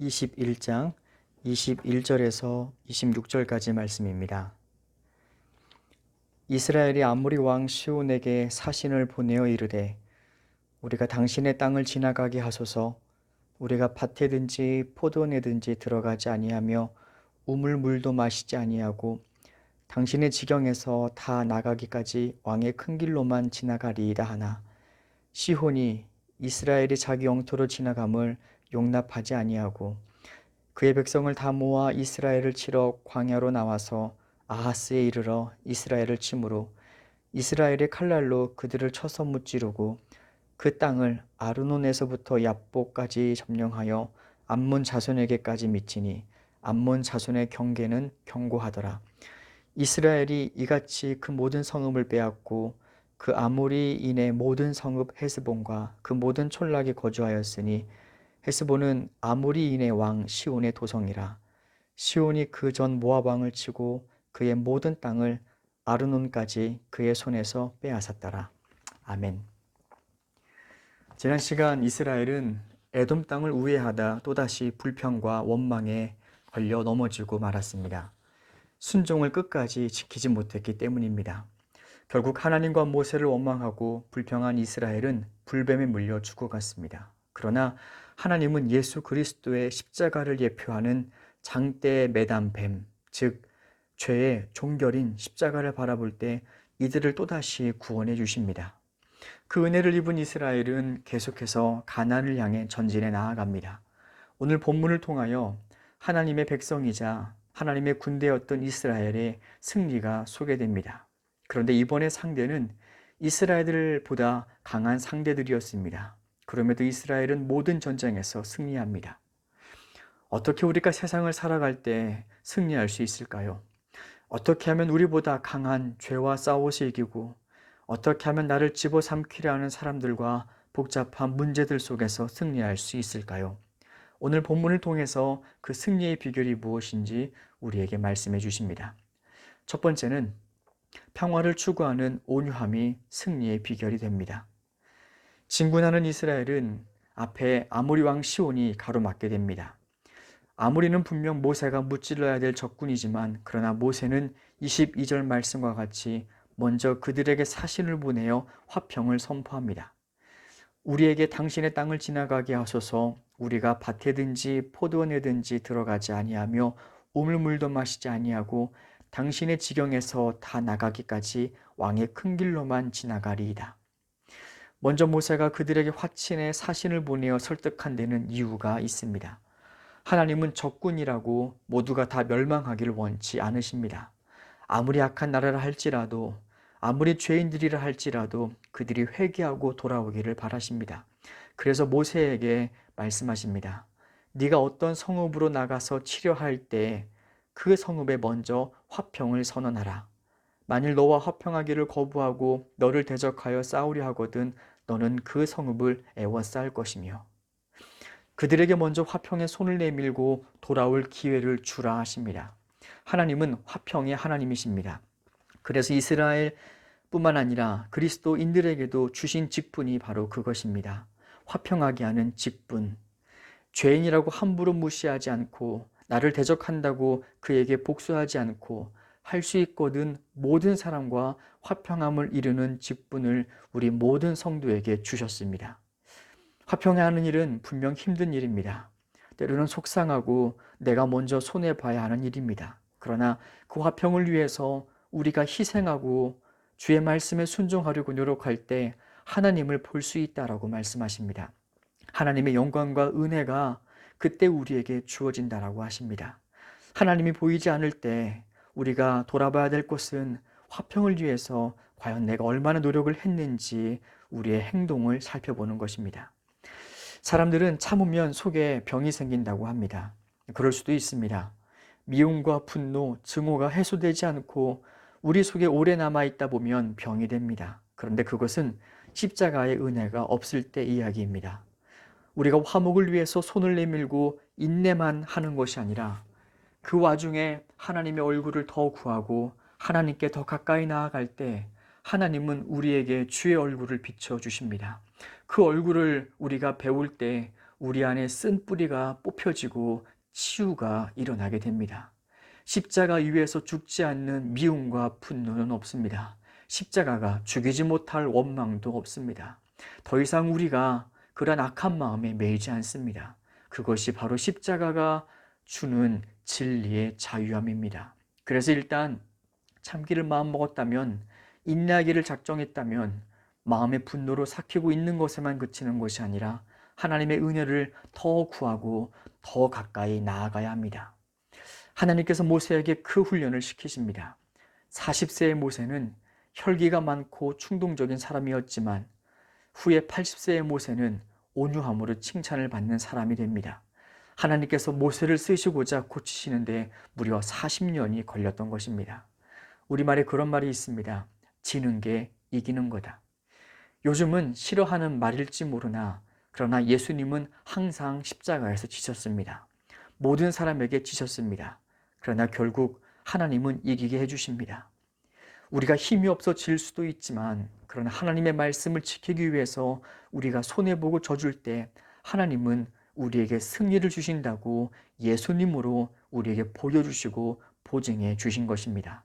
21장 21절에서 26절까지 말씀입니다. 이스라엘이 아모리 왕 시온에게 사신을 보내어 이르되 우리가 당신의 땅을 지나가게 하소서. 우리가 밭에든지 포도원에든지 들어가지 아니하며 우물물도 마시지 아니하고 당신의 지경에서 다 나가기까지 왕의 큰 길로만 지나가리이다 하나 시혼이 이스라엘이 자기 영토로 지나감을 용납하지 아니하고 그의 백성을 다 모아 이스라엘을 치러 광야로 나와서 아하스에 이르러 이스라엘을 치므로 이스라엘의 칼날로 그들을 쳐서 무찌르고 그 땅을 아르논에서부터 얍보까지 점령하여 암몬 자손에게까지 미치니 암몬 자손의 경계는 견고하더라. 이스라엘이 이같이 그 모든 성읍을 빼앗고 그 아모리인의 모든 성읍 헤스본과 그 모든 촌락에 거주하였으니 헤스본은 아모리인의 왕 시온의 도성이라. 시온이 그 전 모압 왕을 치고 그의 모든 땅을 아르논까지 그의 손에서 빼앗았더라. 아멘. 지난 시간 이스라엘은 에돔 땅을 우회하다 또다시 불평과 원망에 걸려 넘어지고 말았습니다. 순종을 끝까지 지키지 못했기 때문입니다. 결국 하나님과 모세를 원망하고 불평한 이스라엘은 불뱀에 물려 죽어갔습니다. 그러나 하나님은 예수 그리스도의 십자가를 예표하는 장대에 매단 뱀, 즉 죄의 종결인 십자가를 바라볼 때 이들을 또다시 구원해 주십니다. 그 은혜를 입은 이스라엘은 계속해서 가나안을 향해 전진해 나아갑니다. 오늘 본문을 통하여 하나님의 백성이자 하나님의 군대였던 이스라엘의 승리가 소개됩니다. 그런데 이번의 상대는 이스라엘보다 강한 상대들이었습니다. 그럼에도 이스라엘은 모든 전쟁에서 승리합니다. 어떻게 우리가 세상을 살아갈 때 승리할 수 있을까요? 어떻게 하면 우리보다 강한 죄와 싸워서 이기고 어떻게 하면 나를 집어삼키려 하는 사람들과 복잡한 문제들 속에서 승리할 수 있을까요? 오늘 본문을 통해서 그 승리의 비결이 무엇인지 우리에게 말씀해 주십니다. 첫 번째는 평화를 추구하는 온유함이 승리의 비결이 됩니다. 진군하는 이스라엘은 앞에 아모리 왕 시온이 가로막게 됩니다. 아모리는 분명 모세가 무찔러야 될 적군이지만 그러나 모세는 22절 말씀과 같이 먼저 그들에게 사신을 보내어 화평을 선포합니다. 우리에게 당신의 땅을 지나가게 하소서. 우리가 밭에든지 포도원에든지 들어가지 아니하며 우물물도 마시지 아니하고 당신의 지경에서 다 나가기까지 왕의 큰 길로만 지나가리이다. 먼저 모세가 그들에게 화친의 사신을 보내어 설득한 데는 이유가 있습니다. 하나님은 적군이라고 모두가 다 멸망하기를 원치 않으십니다. 아무리 악한 나라라 할지라도 아무리 죄인들이라 할지라도 그들이 회개하고 돌아오기를 바라십니다. 그래서 모세에게 말씀하십니다. 네가 어떤 성읍으로 나가서 치려할 때 그 성읍에 먼저 화평을 선언하라. 만일 너와 화평하기를 거부하고 너를 대적하여 싸우려 하거든 너는 그 성읍을 애워싸을 것이며 그들에게 먼저 화평의 손을 내밀고 돌아올 기회를 주라 하십니다. 하나님은 화평의 하나님이십니다. 그래서 이스라엘뿐만 아니라 그리스도인들에게도 주신 직분이 바로 그것입니다. 화평하게 하는 직분. 죄인이라고 함부로 무시하지 않고 나를 대적한다고 그에게 복수하지 않고 할 수 있거든 모든 사람과 화평함을 이루는 직분을 우리 모든 성도에게 주셨습니다. 화평하는 일은 분명 힘든 일입니다. 때로는 속상하고 내가 먼저 손해봐야 하는 일입니다. 그러나 그 화평을 위해서 우리가 희생하고 주의 말씀에 순종하려고 노력할 때 하나님을 볼 수 있다라고 말씀하십니다. 하나님의 영광과 은혜가 그때 우리에게 주어진다라고 하십니다. 하나님이 보이지 않을 때 우리가 돌아봐야 될 것은 화평을 위해서 과연 내가 얼마나 노력을 했는지 우리의 행동을 살펴보는 것입니다. 사람들은 참으면 속에 병이 생긴다고 합니다. 그럴 수도 있습니다. 미움과 분노, 증오가 해소되지 않고 우리 속에 오래 남아있다 보면 병이 됩니다. 그런데 그것은 십자가의 은혜가 없을 때 이야기입니다. 우리가 화목을 위해서 손을 내밀고 인내만 하는 것이 아니라 그 와중에 하나님의 얼굴을 더 구하고 하나님께 더 가까이 나아갈 때 하나님은 우리에게 주의 얼굴을 비춰주십니다. 그 얼굴을 우리가 배울 때 우리 안에 쓴 뿌리가 뽑혀지고 치유가 일어나게 됩니다. 십자가 위에서 죽지 않는 미움과 분노는 없습니다. 십자가가 죽이지 못할 원망도 없습니다. 더 이상 우리가 그런 악한 마음에 매이지 않습니다. 그것이 바로 십자가가 주는 진리의 자유함입니다. 그래서 일단 참기를 마음먹었다면, 인내하기를 작정했다면 마음의 분노로 삭히고 있는 것에만 그치는 것이 아니라 하나님의 은혜를 더 구하고 더 가까이 나아가야 합니다. 하나님께서 모세에게 그 훈련을 시키십니다. 40세의 모세는 혈기가 많고 충동적인 사람이었지만 후에 80세의 모세는 온유함으로 칭찬을 받는 사람이 됩니다. 하나님께서 모세를 쓰시고자 고치시는데 무려 40년이 걸렸던 것입니다. 우리말에 그런 말이 있습니다. 지는 게 이기는 거다. 요즘은 싫어하는 말일지 모르나 그러나 예수님은 항상 십자가에서 지셨습니다. 모든 사람에게 지셨습니다. 그러나 결국 하나님은 이기게 해주십니다. 우리가 힘이 없어 질 수도 있지만 그러나 하나님의 말씀을 지키기 위해서 우리가 손해보고 져줄 때 하나님은 우리에게 승리를 주신다고 예수님으로 우리에게 보여주시고 보증해 주신 것입니다.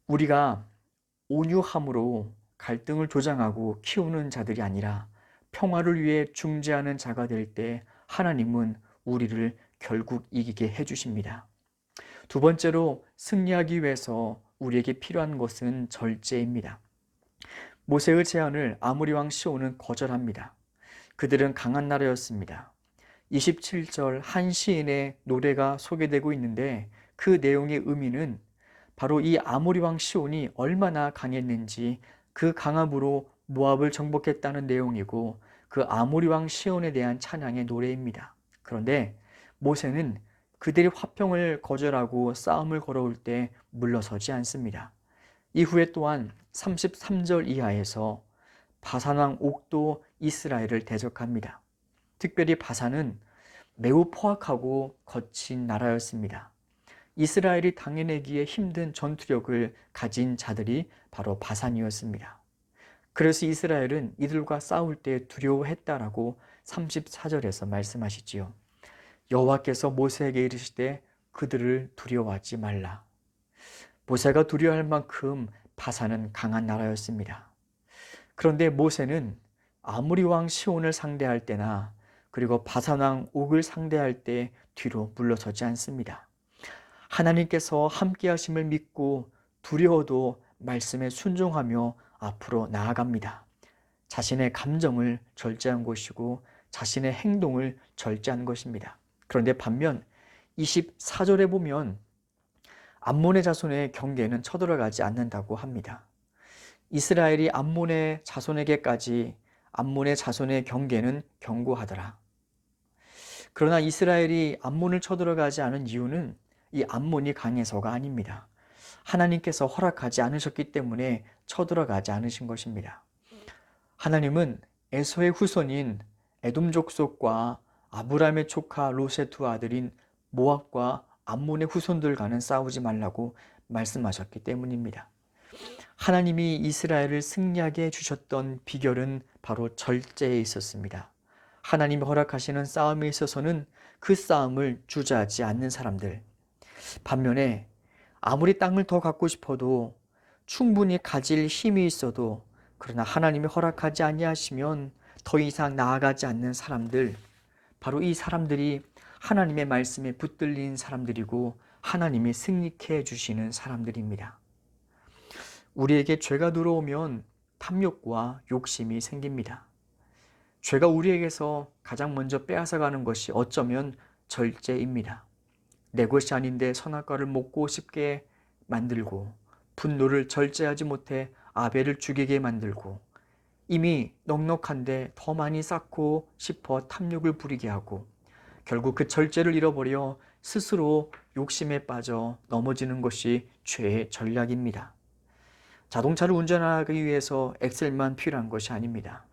우리가 온유함으로 갈등을 조장하고 키우는 자들이 아니라 평화를 위해 중재하는 자가 될 때 하나님은 우리를 결국 이기게 해주십니다. 두 번째로 승리하기 위해서 우리에게 필요한 것은 절제입니다. 모세의 제안을 아모리 왕 시온은 거절합니다. 그들은 강한 나라였습니다. 27절 한 시인의 노래가 소개되고 있는데 그 내용의 의미는 바로 이 아모리 왕 시온이 얼마나 강했는지 그 강함으로 모압을 정복했다는 내용이고 그 아모리 왕 시온에 대한 찬양의 노래입니다. 그런데 모세는 그들이 화평을 거절하고 싸움을 걸어올 때 물러서지 않습니다. 이후에 또한 33절 이하에서 바산 왕 옥도 이스라엘을 대적합니다. 특별히 바산은 매우 포악하고 거친 나라였습니다. 이스라엘이 당해내기에 힘든 전투력을 가진 자들이 바로 바산이었습니다. 그래서 이스라엘은 이들과 싸울 때 두려워했다라고 34절에서 말씀하시지요. 여호와께서 모세에게 이르시되 그들을 두려워하지 말라. 모세가 두려워할 만큼 바산은 강한 나라였습니다. 그런데 모세는 아모리 왕 시온을 상대할 때나 그리고 바산 왕 옥을 상대할 때 뒤로 물러서지 않습니다. 하나님께서 함께 하심을 믿고 두려워도 말씀에 순종하며 앞으로 나아갑니다. 자신의 감정을 절제한 것이고 자신의 행동을 절제한 것입니다. 그런데 반면 24절에 보면 암몬의 자손의 경계는 쳐들어가지 않는다고 합니다. 이스라엘이 암몬의 자손에게까지 암몬의 자손의 경계는 견고하더라. 그러나 이스라엘이 암몬을 쳐들어가지 않은 이유는 이 암몬이 강해서가 아닙니다. 하나님께서 허락하지 않으셨기 때문에 쳐들어가지 않으신 것입니다. 하나님은 에서의 후손인 에돔 족속과 아브라함의 조카 롯의 두 아들인 모압과 암몬의 후손들과는 싸우지 말라고 말씀하셨기 때문입니다. 하나님이 이스라엘을 승리하게 해주셨던 비결은 바로 절제에 있었습니다. 하나님이 허락하시는 싸움에 있어서는 그 싸움을 주저하지 않는 사람들. 반면에 아무리 땅을 더 갖고 싶어도 충분히 가질 힘이 있어도 그러나 하나님이 허락하지 아니하시면 더 이상 나아가지 않는 사람들, 바로 이 사람들이 하나님의 말씀에 붙들린 사람들이고 하나님이 승리케 해주시는 사람들입니다. 우리에게 죄가 들어오면 탐욕과 욕심이 생깁니다. 죄가 우리에게서 가장 먼저 빼앗아가는 것이 어쩌면 절제입니다. 내 것이 아닌데 선악과를 먹고 싶게 만들고 분노를 절제하지 못해 아벨을 죽이게 만들고 이미 넉넉한데 더 많이 쌓고 싶어 탐욕을 부리게 하고 결국 그 절제를 잃어버려 스스로 욕심에 빠져 넘어지는 것이 죄의 전략입니다. 자동차를 운전하기 위해서 엑셀만 필요한 것이 아닙니다.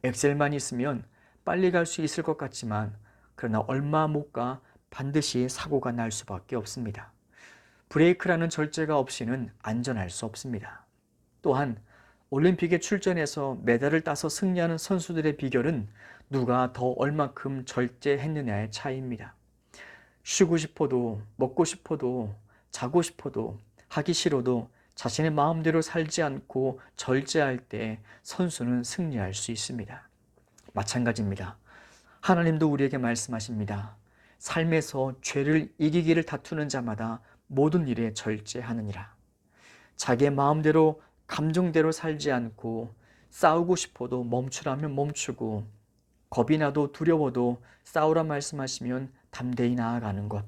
엑셀만 있으면 빨리 갈 수 있을 것 같지만 그러나 얼마 못 가 반드시 사고가 날 수밖에 없습니다. 브레이크라는 절제가 없이는 안전할 수 없습니다. 또한 올림픽에 출전해서 메달을 따서 승리하는 선수들의 비결은 누가 더 얼마큼 절제했느냐의 차이입니다. 쉬고 싶어도, 먹고 싶어도, 자고 싶어도, 하기 싫어도 자신의 마음대로 살지 않고 절제할 때 선수는 승리할 수 있습니다. 마찬가지입니다. 하나님도 우리에게 말씀하십니다. 삶에서 죄를 이기기를 다투는 자마다 모든 일에 절제하느니라. 자기의 마음대로 감정대로 살지 않고 싸우고 싶어도 멈추라면 멈추고 겁이 나도 두려워도 싸우라 말씀하시면 담대히 나아가는 것.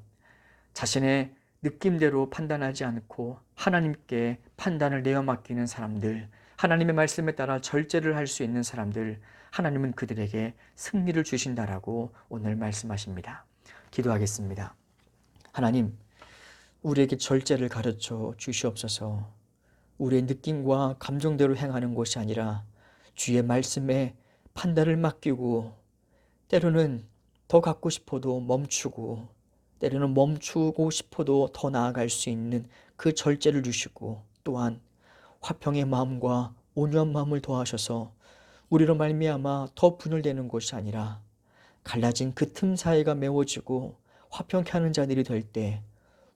자신의 느낌대로 판단하지 않고 하나님께 판단을 내어 맡기는 사람들, 하나님의 말씀에 따라 절제를 할 수 있는 사람들, 하나님은 그들에게 승리를 주신다라고 오늘 말씀하십니다. 기도하겠습니다. 하나님, 우리에게 절제를 가르쳐 주시옵소서. 우리의 느낌과 감정대로 행하는 것이 아니라 주의 말씀에 판단을 맡기고 때로는 더 갖고 싶어도 멈추고 때로는 멈추고 싶어도 더 나아갈 수 있는 그 절제를 주시고 또한 화평의 마음과 온유한 마음을 더하셔서 우리로 말미암아 더 분열되는 것이 아니라 갈라진 그 틈 사이가 메워지고 화평케 하는 자들이 될 때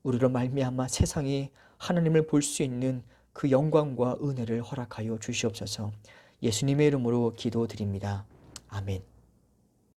우리로 말미암아 세상이 하나님을 볼 수 있는 그 영광과 은혜를 허락하여 주시옵소서. 예수님의 이름으로 기도드립니다. 아멘.